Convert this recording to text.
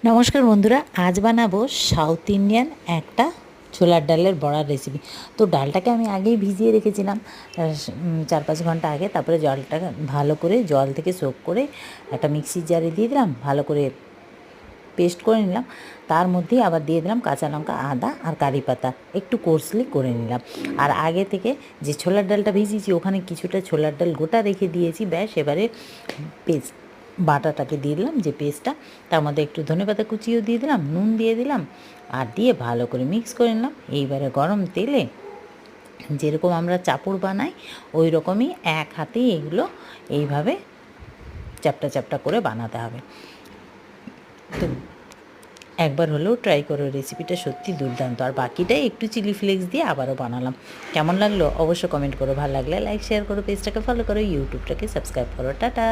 নমস্কার বন্ধুরা, আজ বানাবো সাউথ ইন্ডিয়ান একটা ছোলার ডালের বড়ার রেসিপি। তো ডালটাকে আমি আগেই ভিজিয়ে রেখেছিলাম 4-5 ঘন্টা আগে। তারপরে জলটা ভালো করে জল থেকে সোক করে একটা মিক্সির জারে দিয়ে দিলাম, ভালো করে পেস্ট করে নিলাম। তার মধ্যেই আবার দিয়ে দিলাম কাঁচা লঙ্কা, আদা আর কারি পাতা, একটু কোর্সলি করে নিলাম। আর আগে থেকে যে ছোলার ডালটা ভিজিয়েছি ওখানে কিছুটা ছোলার ডাল গোটা রেখে দিয়েছি। ব্যাস, এবারে পেস্ট বাটাটাকে দিয়ে দিলাম, যে পেস্টটা, তার মধ্যে একটু ধনেপাতা কুচিও দিয়ে দিলাম, নুন দিয়ে দিলাম, আর দিয়ে ভালো করে মিক্স করে নিলাম। এইবারে গরম তেলে যেরকম আমরা চাপড় বানাই ওই রকমই এক হাতেই এগুলো এইভাবে চ্যাপটা চ্যাপটা করে বানাতে হবে। তো একবার হলেও ট্রাই করো, রেসিপিটা সত্যি দুর্দান্ত। আর বাকিটাই একটু চিলি ফ্লেক্স দিয়ে আবারও বানালাম। কেমন লাগলো অবশ্য কমেন্ট করো, ভালো লাগলে লাইক শেয়ার করো, পেজটাকে ফলো করো, ইউটিউবটাকে সাবস্ক্রাইব করো। টাটা।